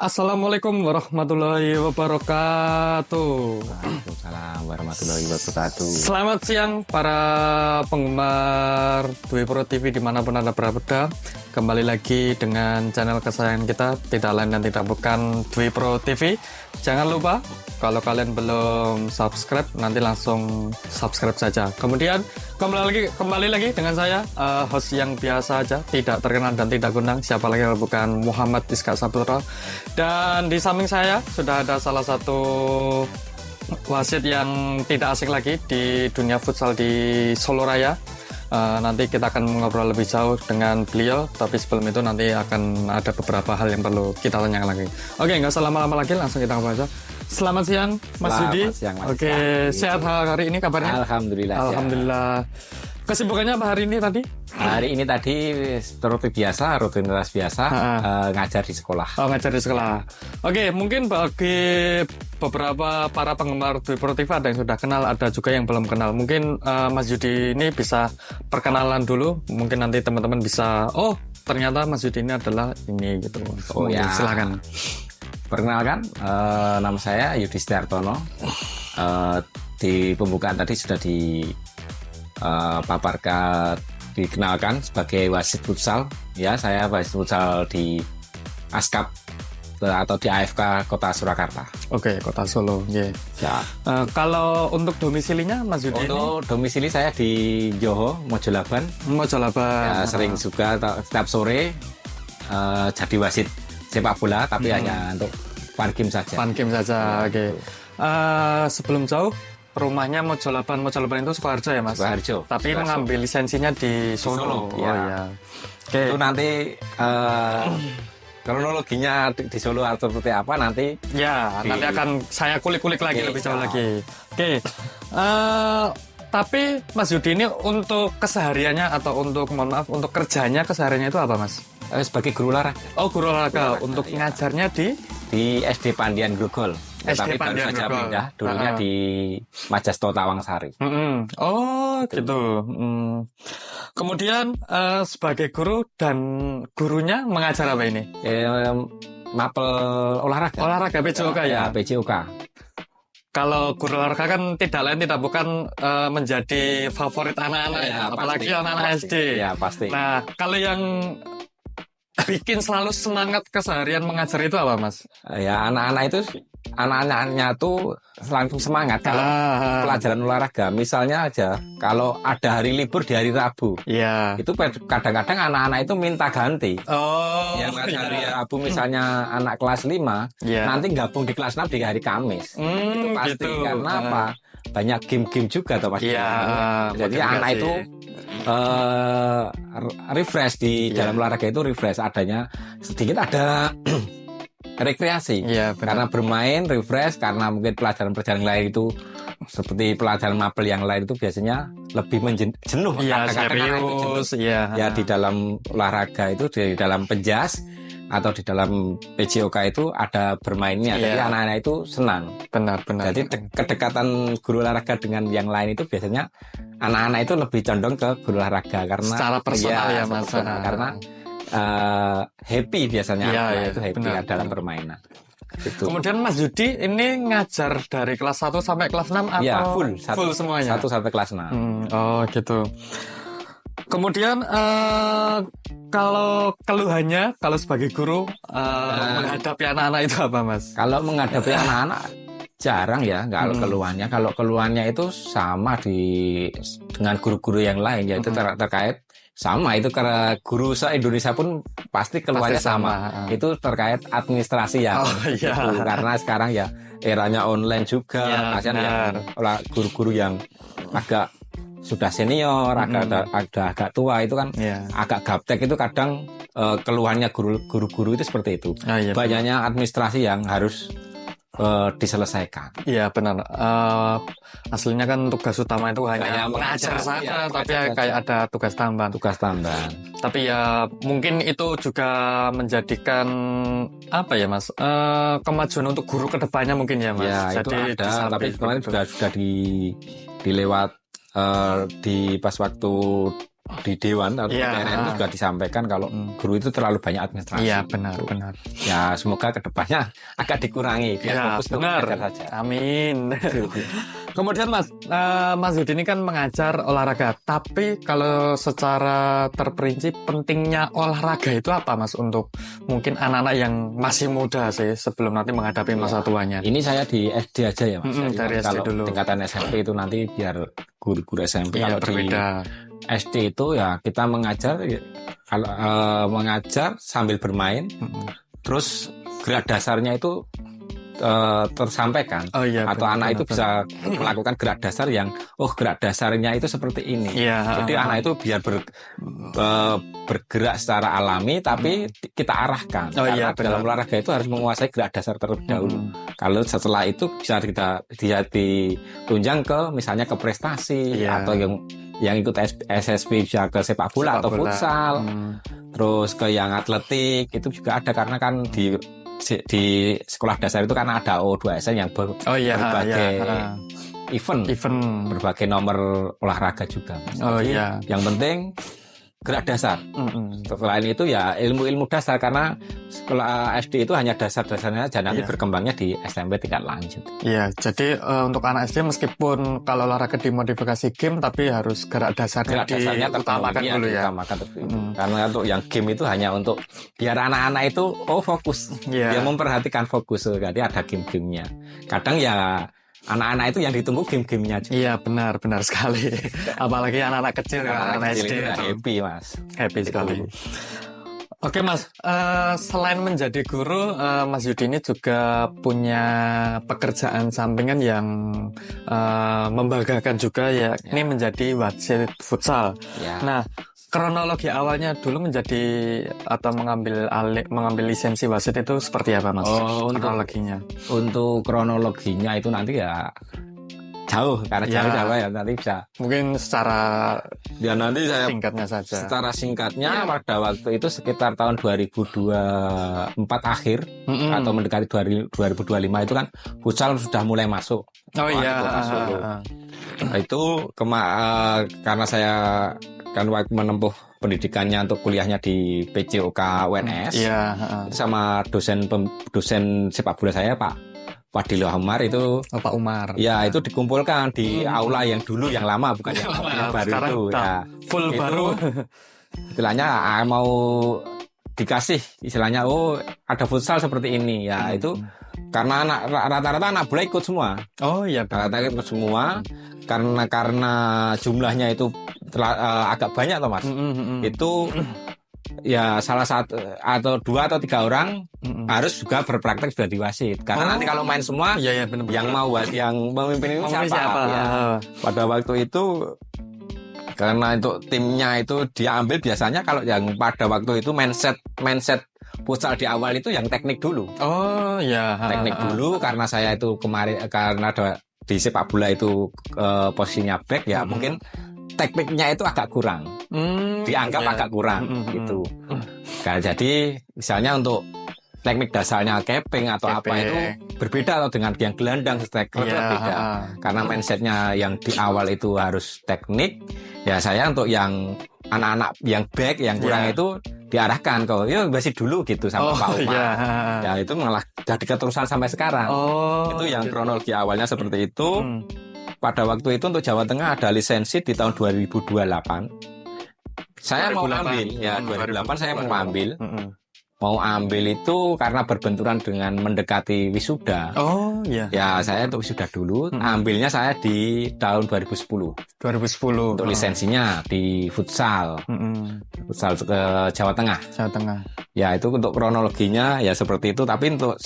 Assalamualaikum warahmatullahi wabarakatuh. Waalaikumsalam warahmatullahi wabarakatuh. Selamat siang para penggemar Dwi Pro TV dimanapun Anda berada. Kembali lagi dengan channel kesayangan kita, tidak lain dan tidak bukan Dwi Pro TV. Jangan lupa kalau kalian belum subscribe, nanti langsung subscribe saja. Kemudian kembali lagi dengan saya, host yang biasa aja, tidak terkenal dan tidak gundang. Siapa lagi kalau bukan Muhammad Iska Saputra. Dan di samping saya sudah ada salah satu wasit yang tidak asing lagi di dunia futsal di Solo Raya. Nanti kita akan mengobrol lebih jauh dengan beliau, tapi sebelum itu nanti akan ada beberapa hal yang perlu kita tanyakan lagi. Oke, nggak usah lama-lama lagi, langsung kita ngobrol aja. Selamat siang, Mas Yudi. Oke, sehat hari ini kabarnya? Alhamdulillah. Alhamdulillah. Kesibukannya apa hari ini tadi? Hari ini tadi rutinitas biasa, ngajar di sekolah. Oh, ngajar di sekolah. Oke, mungkin bagi beberapa para penggemar Dwi Pro TV ada yang sudah kenal, ada juga yang belum kenal. Mungkin Mas Yudi ini bisa perkenalan dulu. Mungkin nanti teman-teman bisa, oh ternyata Mas Yudi ini adalah ini gitu. Oh ya, silakan. Perkenalkan, nama saya Yudi Setiartono. Di pembukaan tadi sudah dikenalkan sebagai wasit futsal. Ya, saya wasit futsal di ASKAP atau di AFK Kota Surakarta. Oke, Kota Solo. Yeah. Ya. Kalau untuk domisilinya Mas Yudi? Untuk domisili saya di Johor, Mojolaban. Mojolaban. Ya, sering juga setiap sore jadi wasit sepak bola, tapi hanya untuk fun game saja. Fun game saja. Oke. Sebelum jauh, rumahnya Mojolaban itu Sukoharjo ya Mas? Sukoharjo. Tapi mengambil lisensinya di Solo. Ya. Oh ya. Oke. Itu nanti kronologinya di Solo atau seperti apa nanti? Ya, nanti akan saya kulik-kulik lagi lebih jauh lagi. Oke. Tapi Mas Yudi ini untuk kesehariannya atau untuk kerjanya kesehariannya itu apa Mas? Sebagai guru olahraga. Oh, guru olahraga. Untuk ngajarnya di SD Pandian Grogol. Tapi baru saja pindah, dulunya di Majasto Tawangsari. Oh, gitu. Kemudian sebagai guru dan gurunya mengajar apa ini? Mapel olahraga. Olahraga PJOK ya? PJOK. Kalau guru olahraga kan tidak lain tidak bukan menjadi favorit anak-anak ya, apalagi anak-anak SD. Ya, pasti. Nah, kalau yang bikin selalu semangat keseharian mengajar itu apa, Mas? Ya, anak-anaknya tuh langsung semangat kalau pelajaran olahraga. Misalnya aja kalau ada hari libur di hari Rabu, itu kadang-kadang anak-anak itu minta ganti. Oh, yang hari Rabu misalnya anak kelas 5, nanti gabung di kelas 6 di hari Kamis. Itu pasti gitu. Karena apa? Banyak game-game juga toh pasti. Jadi anak itu refresh di dalam olahraga itu refresh, adanya sedikit ada rekreasi. Karena bermain refresh, karena mungkin pelajaran lain itu seperti pelajaran mapel yang lain itu biasanya lebih jenuh. Serius. Ya, di dalam olahraga itu, di dalam penjas atau di dalam PJOK itu ada bermainnya. Jadi anak-anak itu senang. Benar. Jadi kedekatan guru olahraga dengan yang lain itu biasanya anak-anak itu lebih condong ke guru olahraga karena secara personal ya Mas. Karena happy biasanya itu happy dalam permainan. Gitu. Kemudian Mas Yudi ini ngajar dari kelas 1 sampai kelas 6 atau full semuanya? 1 sampai kelas 6. Oh gitu. Kemudian kalau keluhannya, kalau sebagai guru menghadapi anak-anak itu apa Mas? Kalau menghadapi anak-anak jarang ya, nggak keluhannya. Kalau keluhannya itu sama dengan guru-guru yang lain, yaitu terkait sama itu, karena guru se-Indonesia pun pasti keluhannya sama. Itu terkait administrasi ya. Karena sekarang ya eranya online juga, kasihan ya guru-guru yang agak sudah senior, agak tua itu kan agak gaptek itu kadang keluhannya guru-guru itu seperti itu. Banyaknya administrasi yang harus diselesaikan. Iya benar. Aslinya kan tugas utama itu hanya mengajar saja, tapi kayak ada tugas tambahan. Tapi ya mungkin itu juga menjadikan apa ya Mas? Kemajuan untuk guru kedepannya mungkin ya Mas. Ya, jadi itu ada, tapi kemarin juga sudah dilewat di pas waktu di Dewan atau Iya. DPR itu juga disampaikan kalau guru itu terlalu banyak administrasi. Iya, benar. Ya semoga kedepannya agak dikurangi biar Ya, fokus untuk benar. belajar saja. Amin. Kemudian Mas Yudi ini kan mengajar olahraga, tapi kalau secara terperinci pentingnya olahraga itu apa Mas untuk mungkin anak-anak yang masih muda sih sebelum nanti menghadapi masa tuanya? Ini saya di SD aja ya Mas. Jadi dari SD kalau dulu. tingkatan SMP itu nanti biar guru-guru SMP Iya, kalau berbeda. di SD itu ya kita mengajar kalau mengajar sambil bermain, terus gerak dasarnya itu tersampaikan. Oh iya, atau benar, anak itu benar. bisa melakukan gerak dasar yang gerak dasarnya itu seperti ini. Iya. Jadi anak itu biar bergerak secara alami tapi kita arahkan. Oh Karena iya, benar. dalam olahraga itu harus menguasai gerak dasar terlebih dahulu. Kalau setelah itu bisa dia ditunjang ke misalnya ke prestasi Iya. atau yang ikut SSB bisa ke sepak bola atau futsal. Terus ke yang atletik itu juga ada karena kan di sekolah dasar itu kan ada O2SN yang berbagai event, berbagai nomor olahraga juga. Jadi, yang penting gerak dasar. Selain itu ya ilmu-ilmu dasar karena sekolah SD itu hanya dasar-dasarnya aja nanti berkembangnya di SMP tingkat lanjut. Iya, jadi untuk anak SD meskipun kalau olahraga dimodifikasi game tapi harus gerak dasarnya diutamakan dulu ya. Karena untuk yang game itu hanya untuk biar anak-anak itu fokus. Dia memperhatikan fokus. Jadi ada game-gamenya. Kadang ya anak-anak itu yang ditunggu game-gamenya juga. Iya, benar sekali. Apalagi anak-anak kecil, anak SD itu happy Mas. Happy sekali. Oke Mas, selain menjadi guru, Mas Yudi ini juga punya pekerjaan sampingan yang membanggakan juga ya. Ini menjadi wasit futsal. Nah, kronologi awalnya dulu menjadi atau mengambil lisensi wasit itu seperti apa Mas? Kronologinya. Untuk kronologinya itu nanti ya jauh karena jauh ya nanti bisa. Mungkin secara nanti saya singkatnya saja. Secara singkatnya pada waktu itu sekitar tahun 2024 akhir atau mendekati 2025 itu kan futsal sudah mulai masuk. Kota Solo. Nah, itu karena saya kan waktu menempuh pendidikannya untuk kuliahnya di PJOK UNS itu sama dosen sepak bola saya Pak Dilo Umar itu Pak Umar. Ya itu dikumpulkan di aula yang dulu yang lama bukan yang baru itu ya. Full itu, baru. Istilahnya mau dikasih istilahnya ada futsal seperti ini ya itu karena rata-rata anak bola ikut semua. Oh iya, rata-rata ikut semua karena jumlahnya itu agak banyak toh Mas. Itu ya salah satu atau 2 atau 3 orang harus juga berpraktek sudah di wasit karena nanti kalau main semua bener. yang memimpin ini siapa? Ya. Pada waktu itu karena untuk timnya itu diambil biasanya kalau yang pada waktu itu mindset futsal di awal itu yang teknik dulu. Teknik dulu karena saya itu kemarin karena ada di sepak bola itu posisinya back ya mungkin tekniknya itu agak kurang. Dianggap agak kurang gitu. Nah, jadi misalnya untuk teknik dasarnya keping atau apa itu berbeda atau dengan yang gelandang beda. Karena mindsetnya yang di awal itu harus teknik. Ya saya untuk yang anak-anak yang back yang kurang itu diarahkan kok masih dulu gitu sama Pak Umar. Ya itu malah jadi keterusan sampai sekarang. Itu yang kronologi awalnya seperti itu. Pada waktu itu untuk Jawa Tengah ada lisensi di tahun 2028. Saya 2008. Mau ambil, ya 2008 saya mau ambil. Mau ambil itu karena berbenturan dengan mendekati wisuda. Ya saya untuk wisuda dulu. Ambilnya saya di tahun 2010. Untuk lisensinya di futsal. Futsal ke Jawa Tengah. Ya itu untuk kronologinya ya seperti itu. Tapi untuk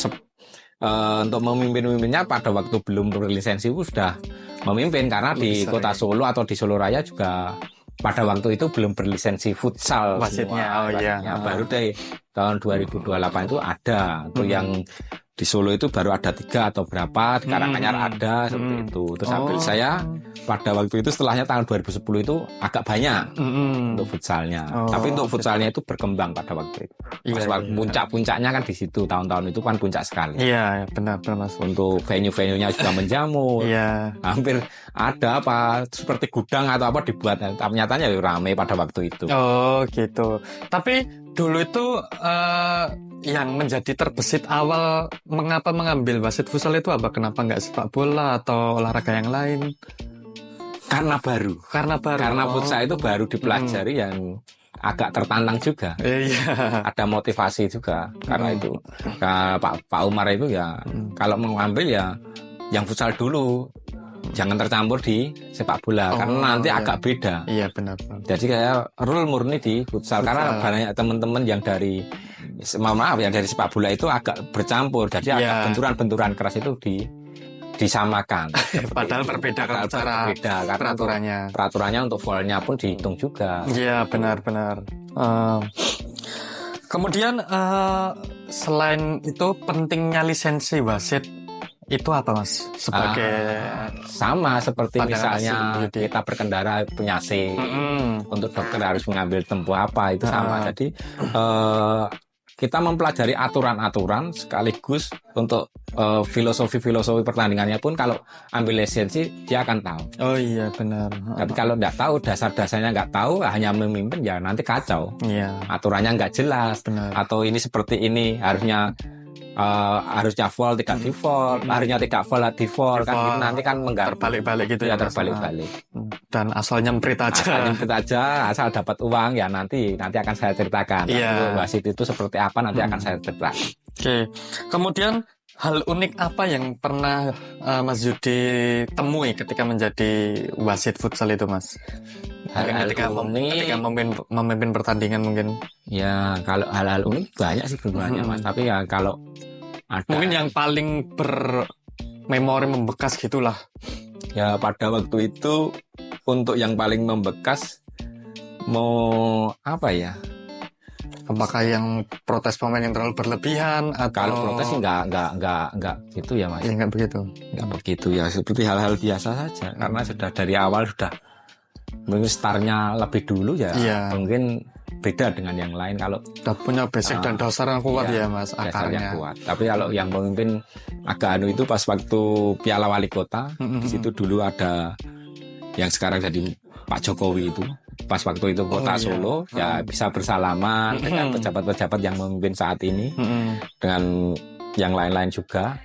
memimpinnya pada waktu belum berlisensi sudah memimpin karena di Kota Solo atau di Solo Raya juga pada waktu itu belum berlisensi futsal wasitnya. Baru dari tahun 2028 itu ada. Untuk yang di Solo itu baru ada 3 atau berapa, di Karanganyar ada seperti itu. Terus ambil saya pada waktu itu setelahnya tahun 2010 itu agak banyak untuk futsalnya. Tapi untuk futsalnya itu berkembang pada waktu itu. Puncak-puncaknya kan di situ, tahun-tahun itu kan puncak sekali. Iya, benar Mas. Untuk venue-venue-nya juga menjamur. Iya. Hampir ada apa seperti gudang atau apa dibuat. Tapi nyatanya ramai pada waktu itu. Oh, gitu. Tapi dulu itu yang menjadi terbesit awal mengapa mengambil wasit futsal itu apa? Kenapa nggak sepak bola atau olahraga yang lain? Karena futsal itu baru dipelajari yang agak tertantang juga. Iya. Ada motivasi juga karena itu. Pak Umar itu ya kalau mengambil ya yang futsal dulu. Jangan tercampur di sepak bola karena nanti agak beda. Iya, benar. Jadi kayak rule murni di futsal karena banyak teman-teman yang dari dari sepak bola itu agak bercampur. Jadi agak benturan-benturan keras itu disamakan. Padahal berbeda kan cara peraturannya untuk foul-nya pun dihitung juga. Iya, benar. Kemudian selain itu pentingnya lisensi wasit itu apa Mas? Sebagai sama seperti misalnya kita berkendara punya C, untuk dokter harus mengambil tempuh apa itu sama. Jadi kita mempelajari aturan-aturan sekaligus untuk filosofi pertandingannya pun kalau ambil lisensi dia akan tahu. Oh iya, benar. Tapi kalau nggak tahu, dasar-dasarnya nggak tahu, hanya memimpin ya nanti kacau. Iya. Aturannya nggak jelas. Benar. Atau ini seperti ini harusnya foul tidak di foul, harusnya tidak foul di foul kan gitu, nanti kan terbalik-balik gitu ya, terbalik-balik. Dan asal nyemprit aja. Asal dapat uang ya nanti akan saya ceritakan. Iya. Wasit itu seperti apa nanti akan saya ceritakan. Oke. Kemudian hal unik apa yang pernah Mas Yudi temui ketika menjadi wasit futsal itu, Mas? Ketika memimpin pertandingan mungkin. Ya, kalau hal-hal unik banyak sih sebenarnya, Mas. Tapi ya kalau ada, mungkin yang paling bermemori membekas gitulah. Ya, pada waktu itu untuk yang paling membekas mau apa ya? Apakah yang protes pemain yang terlalu berlebihan atau kalau protes enggak gitu ya, Mas. Ya, enggak begitu. Enggak begitu ya, seperti hal-hal biasa saja. Karena sudah dari awal mungkin startnya lebih dulu ya. Mungkin beda dengan yang lain kalau udah punya basic dan dasar yang kuat ya Mas, akarnya kuat. Tapi kalau yang pemimpin agak itu pas waktu Piala Wali Kota, di situ dulu ada yang sekarang jadi Pak Jokowi itu. Pas waktu itu Kota Solo ya bisa bersalaman dengan pejabat-pejabat yang memimpin saat ini dengan yang lain-lain juga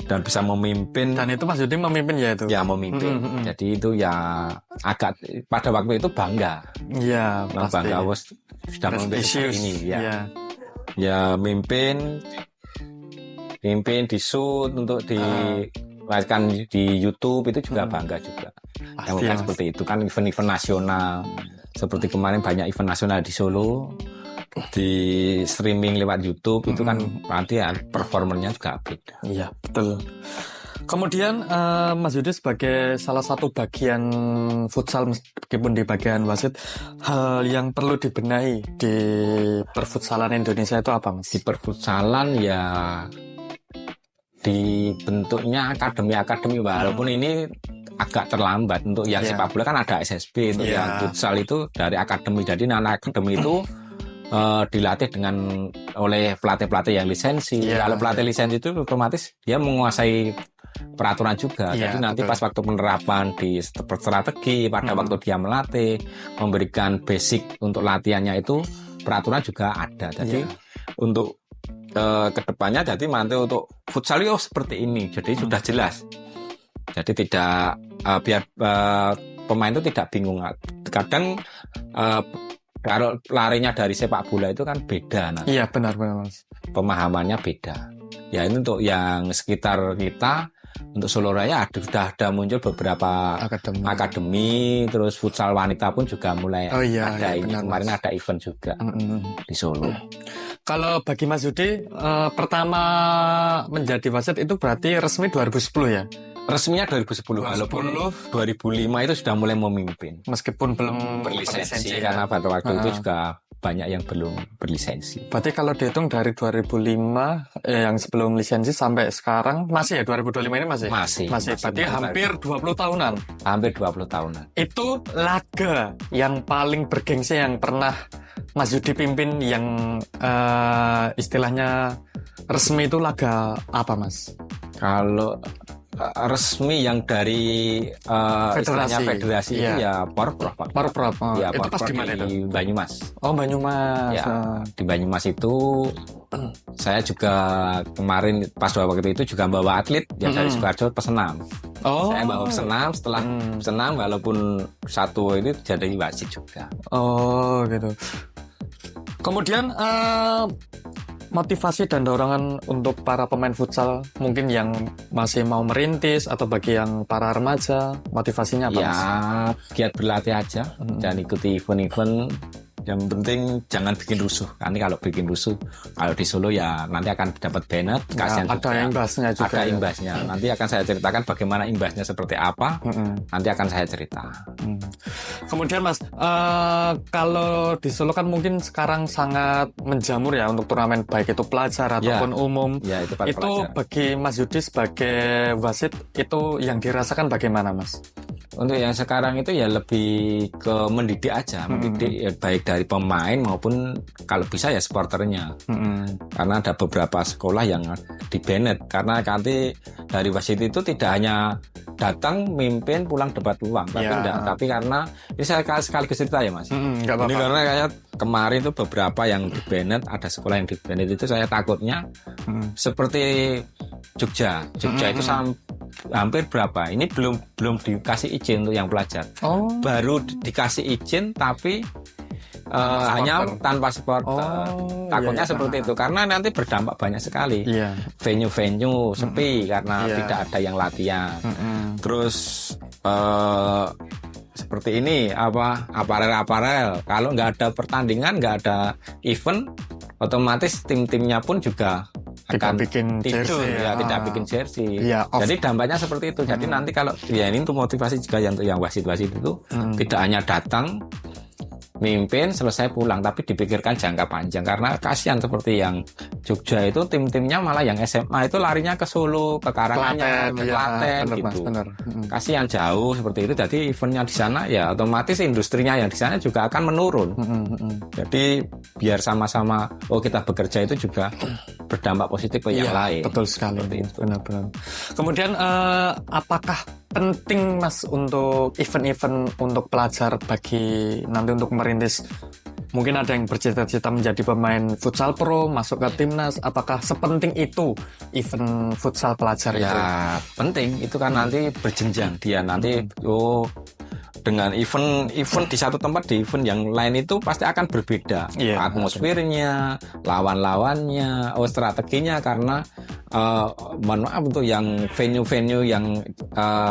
dan bisa memimpin. Dan itu Mas Yudi memimpin ya itu? Ya memimpin. Jadi itu ya agak pada waktu itu bangga. Iya, pasti. Bangga sudah memimpin seperti ini ya. Ya mimpin di shoot untuk dilahirkan di YouTube itu juga bangga juga. Yang bukan seperti itu kan event-event nasional. Seperti kemarin banyak event nasional di Solo di streaming lewat YouTube itu kan nanti ya performanya juga beda. Iya, betul. Kemudian Mas Yudi sebagai salah satu bagian futsal meskipun di bagian wasit, hal yang perlu dibenahi di perfutsalan Indonesia itu apa, Mas? Di perfutsalan ya dibentuknya akademi walaupun ini agak terlambat untuk yang sepak bola kan ada SSB untuk yang futsal itu dari akademi. Jadi anak akademi itu dilatih oleh pelatih-pelatih yang lisensi. Kalau pelatih lisensi itu otomatis dia menguasai peraturan juga. Jadi nanti pas waktu penerapan di strategi pada waktu dia melatih memberikan basic untuk latihannya itu peraturan juga ada. Jadi untuk kedepannya jadi nanti untuk futsal seperti ini. Jadi sudah jelas. Jadi tidak biar pemain itu tidak bingung. Kadang kalau larinya dari sepak bola itu kan beda. Iya benar Mas. Pemahamannya beda. Ya ini untuk yang sekitar kita untuk Solo Raya sudah ada muncul beberapa akademi. Terus futsal wanita pun juga mulai ada ini. Benar, kemarin Mas. Ada event juga di Solo. Kalau bagi Mas Yudi pertama menjadi wasit itu berarti resmi 2010 ya? Resminya 2010, walaupun 2005 itu sudah mulai memimpin. Meskipun belum berlisensi karena pada waktu itu juga banyak yang belum berlisensi. Berarti kalau dihitung dari 2005 yang sebelum lisensi sampai sekarang masih ya 2025 ini masih? Masih. Berarti hampir 20 tahunan. Hampir 20 tahunan. Itu laga yang paling bergengsi yang pernah Mas Yudi pimpin yang istilahnya resmi itu laga apa, Mas? Kalau resmi yang dari federasi itu ya Porprov, Pak. Porprov. Ya, itu pas di mana itu? Di Banyumas. Oh, Banyumas. Ya, di Banyumas itu saya juga kemarin pas waktu itu juga bawa atlet ya dari Sukoharjo pesenam. Oh. Saya bawa pesenam, setelah pesenam walaupun satu ini jadi wasit juga. Oh, gitu. Kemudian motivasi dan dorongan untuk para pemain futsal mungkin yang masih mau merintis atau bagi yang para remaja, motivasinya apa, Mas? Ya, giat berlatih aja dan ikuti event-event. Yang penting jangan bikin rusuh. Nanti kalau bikin rusuh, kalau di Solo ya nanti akan dapat banned. Kasihan ada juga. imbasnya juga. Ada imbasnya. Nanti akan saya ceritakan bagaimana imbasnya seperti apa. Nanti akan saya cerita. Kemudian Mas, kalau di Solo kan mungkin sekarang sangat menjamur ya untuk turnamen baik itu pelajar ataupun umum. Ya, itu pelajar. Bagi Mas Yudi sebagai wasit itu yang dirasakan bagaimana, Mas? Untuk yang sekarang itu ya lebih ke mendidik aja, mendidik ya, baik dari pemain maupun kalau bisa ya supporternya. Karena ada beberapa sekolah yang di banned karena nanti dari wasit itu tidak hanya datang, mimpin, pulang dapat uang, tapi enggak. Tapi karena ini saya sekaligus cerita ya, Mas. Ini karena kayak kemarin itu beberapa yang di banned, ada sekolah yang di banned itu saya takutnya seperti Jogja itu hampir berapa? Ini belum dikasih izin untuk yang pelajar. Baru dikasih izin tapi hanya tanpa supporter. Takutnya seperti itu karena nanti berdampak banyak sekali. Venue-venue sepi karena tidak ada yang latihan. Terus seperti ini aparel. Kalau nggak ada pertandingan, nggak ada event, otomatis tim-timnya pun juga akan bikin tidur jersey, tidak bikin jersey. Off. Jadi dampaknya seperti itu. Jadi nanti kalau ya ini untuk motivasi juga untuk yang wasit-wasit itu tidak hanya datang mimpin selesai pulang, tapi dipikirkan jangka panjang karena kasihan seperti yang Jogja itu tim-timnya malah yang SMA itu larinya ke Solo, ke Karanganyar, ke Klaten gitu. Kasihan jauh seperti itu. Jadi eventnya di sana ya otomatis industrinya yang di sana juga akan menurun. Jadi biar sama-sama kita bekerja itu juga berdampak positif ke yang lain. Betul sekali. Benar-benar. Kemudian apakah penting, Mas, untuk event-event untuk pelajar bagi nanti untuk merintis? Mungkin ada yang bercita-cita menjadi pemain futsal pro, masuk ke timnas. Apakah sepenting itu event futsal pelajar itu? Ya, penting. Itu kan nanti berjenjang dia nanti dengan event di satu tempat di event yang lain itu pasti akan berbeda atmosfernya, lawan-lawannya, strateginya karena mohon maaf untuk yang venue-venue yang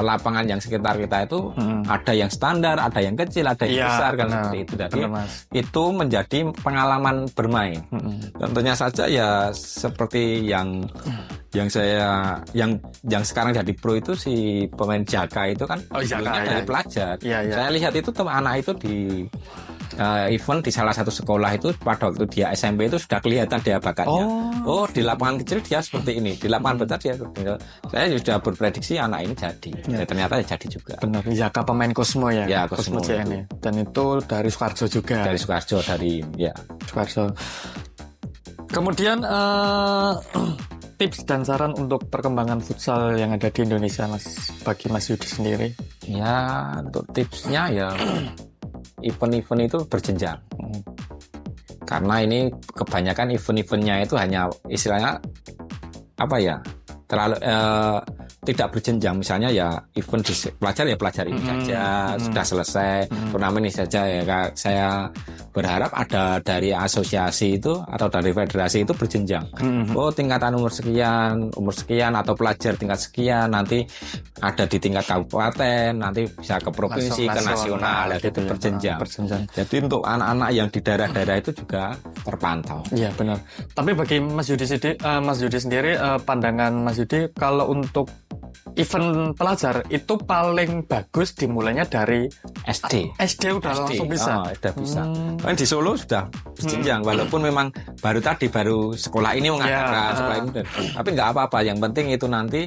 lapangan yang sekitar kita itu ada yang standar, ada yang kecil, ada yang besar kan seperti itu. Jadi itu menjadi pengalaman bermain. Tentunya saja ya seperti yang saya yang sekarang jadi pro itu si pemain Jaka itu kan dari pelajar. Saya lihat itu anak itu di event di salah satu sekolah itu pada waktu dia SMP itu sudah kelihatan dia bakatnya. Di lapangan kecil dia seperti ini, di lapangan besar dia seperti ini. Saya sudah berprediksi anak ini jadi. Ternyata jadi juga. Benar, Jaka pemain Cosmo ya. Ya, Cosmo CN. Dan itu dari Sukoharjo juga. Dari Sukoharjo Sukoharjo. Kemudian tips dan saran untuk perkembangan futsal yang ada di Indonesia, Mas, bagi Mas Yudi sendiri? Ya, untuk tipsnya ya event-event itu berjenjang. Karena ini kebanyakan event-eventnya itu hanya istilahnya terlalu tidak berjenjang. Misalnya ya event pelajar ini saja sudah selesai, turnamen ini saja ya. Saya berharap ada dari asosiasi itu atau dari federasi itu berjenjang. Tingkatan umur sekian atau pelajar tingkat sekian, nanti ada di tingkat kabupaten, nanti bisa ke provinsi, ke nasional, itu berjenjang. Jadi untuk anak-anak yang di daerah-daerah itu juga terpantau. Iya, benar. Tapi bagi Mas Yudi sendiri, pandangan Mas Yudi kalau untuk event pelajar itu paling bagus dimulainya dari SD. SD udah langsung bisa. Udah bisa. Kan di Solo sudah berjenjang, walaupun memang baru sekolah ini mengadakan sekolah ini, tapi nggak apa-apa. Yang penting itu nanti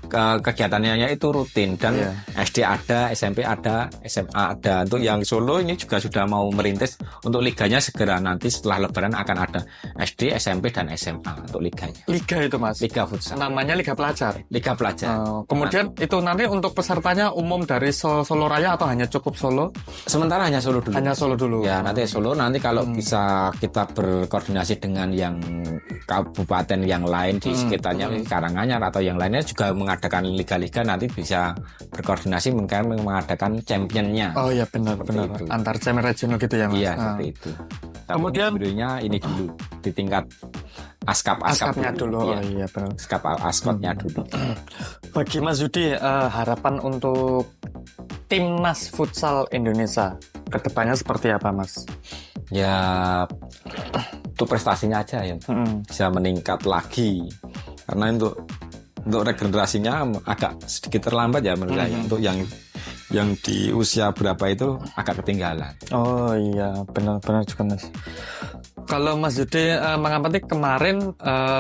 kegiatannya itu rutin dan SD ada, SMP ada, SMA ada. Untuk yang Solo ini juga sudah mau merintis untuk liganya segera nanti setelah Lebaran akan ada SD, SMP dan SMA untuk liganya. Liga itu Mas. Liga futsal. Namanya Liga Pelajar. Liga Pelajar. Kemudian itu nanti untuk pesertanya umum dari Solo Raya atau hanya cukup Solo? Sementara hanya Solo dulu. Hanya Solo dulu. Ya, nanti Solo nanti kalau bisa kita berkoordinasi dengan yang kabupaten yang lain di sekitarnya, Karanganyar atau yang lainnya juga mengadakan liga-liga, nanti bisa berkoordinasi mengadakan championnya. Oh ya benar. Antar champion regional gitu ya Mas. Iya, seperti itu. Kemudian videonya ini dulu di tingkat askapnya dulu. Oh iya benar. Askotnya dulu. Bagi Mas Yudi, harapan untuk timnas futsal Indonesia kedepannya seperti apa Mas? Ya itu prestasinya aja ya, bisa meningkat lagi. Karena untuk regenerasinya agak sedikit terlambat ya menurut saya. Untuk yang di usia berapa itu agak ketinggalan. Oh iya, benar juga Mas. Kalau Mas Yudi mengamati kemarin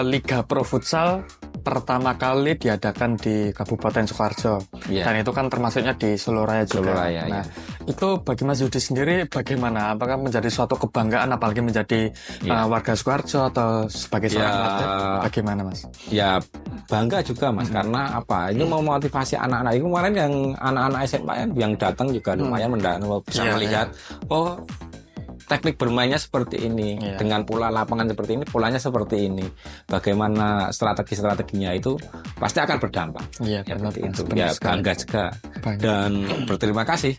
Liga Pro Futsal pertama kali diadakan di Kabupaten Sukoharjo. Dan itu kan termasuknya di Solo Raya juga. Solo Raya, nah, itu bagi Mas Yudi sendiri bagaimana? Apakah menjadi suatu kebanggaan apalagi menjadi warga Sukoharjo atau sebagai seorang atlet? Bagaimana Mas? Ya bangga juga Mas, karena apa? Ini mau motivasi anak-anak. Itu kemarin yang anak-anak SMA yang datang juga lumayan bisa melihat teknik bermainnya seperti ini, dengan pola lapangan seperti ini, polanya seperti ini. Bagaimana strategi-strateginya itu pasti akan berdampak. Iya, benar itu. Ya bangga juga. Dan berterima kasih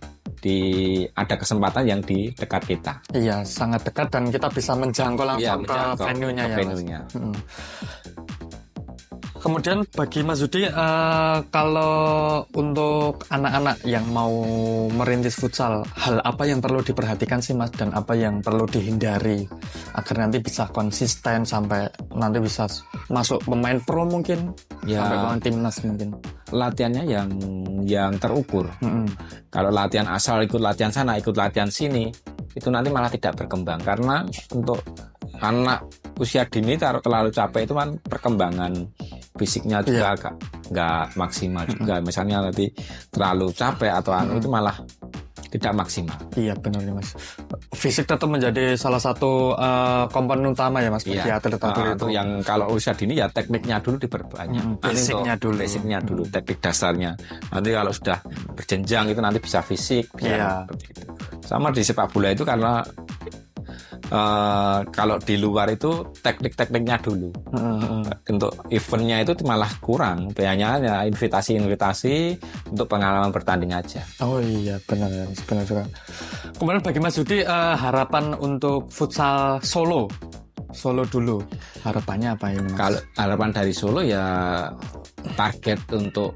ada kesempatan yang di dekat kita. Iya, sangat dekat dan kita bisa menjangkau langsung ke venue-nya ya Mas. Kemudian bagi Mas Yudi, kalau untuk anak-anak yang mau merintis futsal, hal apa yang perlu diperhatikan sih Mas, dan apa yang perlu dihindari agar nanti bisa konsisten sampai nanti bisa masuk pemain pro mungkin, sampai pemain timnas mungkin? Latihannya yang terukur. Kalau latihan asal ikut latihan sana, ikut latihan sini, itu nanti malah tidak berkembang. Karena untuk anak usia dini terlalu capek itu kan perkembangan fisiknya juga agak nggak maksimal juga. Misalnya nanti terlalu capek atau itu malah tidak maksimal. Iya benar nih Mas. Fisik tetap menjadi salah satu komponen utama ya Mas bagi atlet-atlet itu. Yang kalau usia dini ya tekniknya dulu diperbanyak. Basicnya dulu, teknik dasarnya. Nanti kalau sudah berjenjang itu nanti bisa fisik, bisa seperti itu. Sama di sepak bola itu karena kalau di luar itu tekniknya dulu. Untuk eventnya itu malah kurang. Biasanya invitasi untuk pengalaman bertanding aja. Oh iya benar juga. Kemudian bagi Mas Yudi, harapan untuk futsal Solo dulu, harapannya apa ini Mas? Kalau harapan dari Solo ya target untuk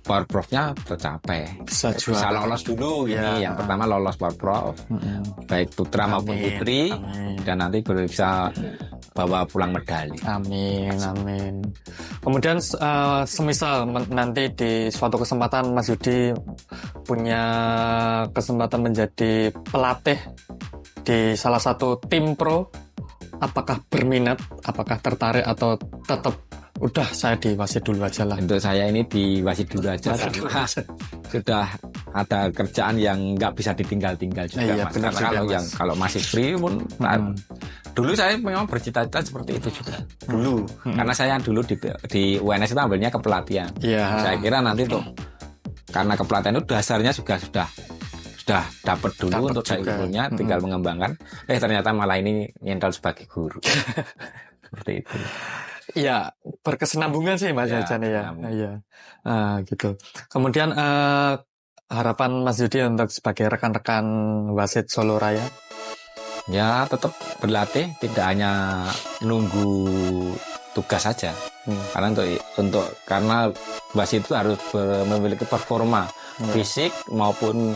Powerprof-nya tercapai. Bisa lolos dulu ini. Yang pertama lolos Powerprof, baik putra maupun putri, dan nanti bisa bawa pulang medali. Amin. Kemudian semisal nanti di suatu kesempatan Mas Yudi punya kesempatan menjadi pelatih di salah satu tim pro, apakah berminat, apakah tertarik atau tetap udah saya di wasit dulu aja lah? Untuk saya ini di wasit dulu aja. Sudah ada kerjaan yang nggak bisa ditinggal-tinggal juga Mas. Karena kalau masih free pun dulu saya memang bercita-cita seperti itu juga dulu. Karena saya dulu di UNS itu ambilnya kepelatihan. Saya kira nanti tuh karena kepelatihan itu dasarnya juga sudah dapat dulu untuk saya ilmunya, tinggal mengembangkan. Ternyata malah ini nyental sebagai guru. Seperti itu. Ya, berkesinambungan sih Mas Jajan ya. Iya. Gitu. Kemudian harapan Mas Yudi untuk sebagai rekan-rekan wasit Solo Raya? Ya, tetap berlatih, tidak hanya nunggu tugas saja. Karena karena wasit itu harus memiliki performa fisik maupun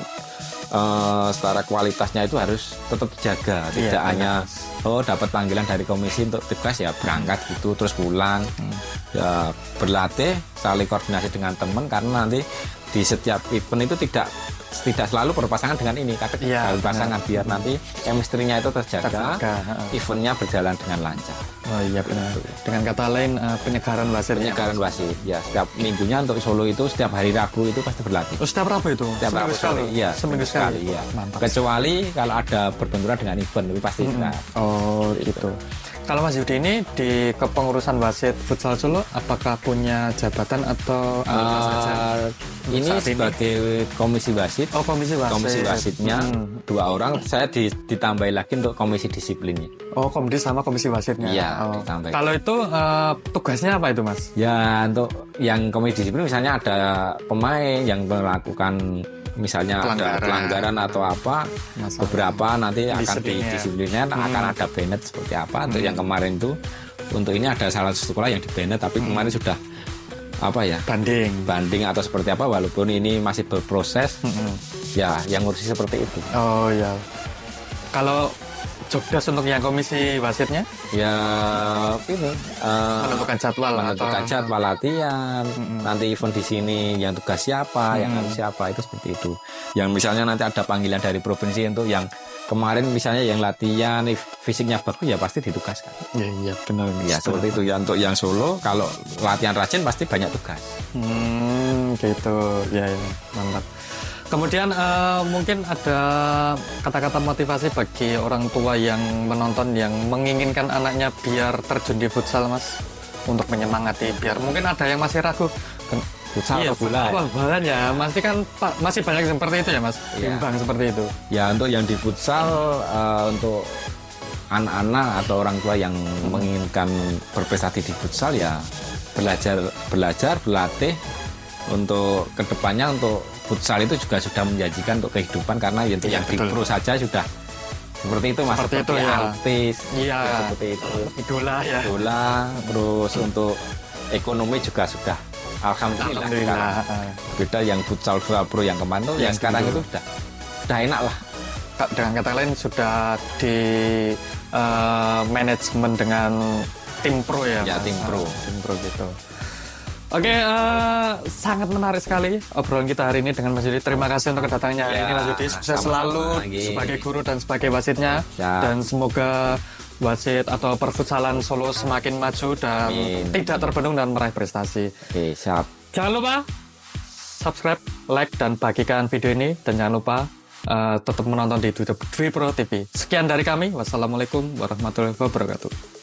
secara kualitasnya itu harus tetap dijaga. Tidak hanya dapat panggilan dari komisi untuk tugas ya berangkat gitu terus pulang. ya berlatih, saling koordinasi dengan teman, karena nanti di setiap event itu tidak selalu berpasangan dengan ini, kadang berpasangan biar nanti chemistry-nya itu terjaga, eventnya berjalan dengan lancar. Oh iya benar. Dengan kata lain penyegaran wasit. Penyegaran wasit. Ya, setiap minggunya untuk Solo itu setiap hari Rabu itu pasti berlatih. Oh, setiap Rabu itu? Setiap Rabu sekali. Iya, seminggu sekali. Iya. Kecuali kalau ada berbenturan dengan event, tapi pasti kita. Oh gitu. Kalau Mas Yudi ini di kepengurusan wasit futsal Solo, apakah punya jabatan atau saja? Ini sebagai komisi wasit. Oh, komisi wasit. Komisi wasitnya 2 orang, saya ditambah lagi untuk komisi disiplinnya. Oh, komisi sama komisi wasitnya. Iya, ditambah. Kalau itu tugasnya apa itu, Mas? Ya, untuk yang komisi disiplin misalnya ada pemain yang melakukan misalnya ada pelanggaran atau apa, beberapa nanti akan didisiplinkan, akan ada banned seperti apa. Untuk yang kemarin itu, untuk ini ada salah satu sekolah yang di banned, tapi kemarin sudah apa ya, banding atau seperti apa, walaupun ini masih berproses. Ya yang ngurusi seperti itu. Oh ya, kalau jobdesk untuk yang komisi wasitnya? Ya ini menentukan jadwal latihan. Nanti event di sini yang tugas siapa, yang harus siapa, itu seperti itu. Yang misalnya nanti ada panggilan dari provinsi untuk yang kemarin misalnya yang latihan fisiknya bagus, ya pasti ditugaskan. Iya benar. Ya seperti itu. Ya untuk yang Solo kalau latihan rajin pasti banyak tugas. Gitu. Ya mantap. Kemudian mungkin ada kata-kata motivasi bagi orang tua yang menonton, yang menginginkan anaknya biar terjun di futsal, Mas, untuk menyemangati, biar mungkin ada yang masih ragu futsal atau bola ya, masih banyak seperti itu ya, Mas, bimbang seperti itu. Ya untuk yang di futsal, untuk anak-anak atau orang tua yang menginginkan berprestasi di futsal, ya belajar berlatih untuk kedepannya. Untuk futsal itu juga sudah menjanjikan untuk kehidupan, karena yang di pro saja sudah seperti itu, Mas, seperti itu, artis, ya seperti itu, idola, terus untuk ekonomi juga sudah alhamdulillah. Beda yang futsal pro yang kemarin tuh, yang sekarang itu sudah enak lah. Dengan kata lain sudah di manajemen dengan tim pro ya, Mas? Tim pro gitu. Oke, sangat menarik sekali obrolan kita hari ini dengan Mas Yudi. Terima kasih untuk kedatangannya hari ini, Mas Yudi. Sukses selalu sebagai guru dan sebagai wasitnya. Dan semoga wasit atau perfutsalan Solo semakin maju dan tidak terbendung dan meraih prestasi. Oke, siap. Jangan lupa subscribe, like, dan bagikan video ini. Dan jangan lupa tetap menonton di YouTube Dwi Pro TV. Sekian dari kami. Wassalamualaikum warahmatullahi wabarakatuh.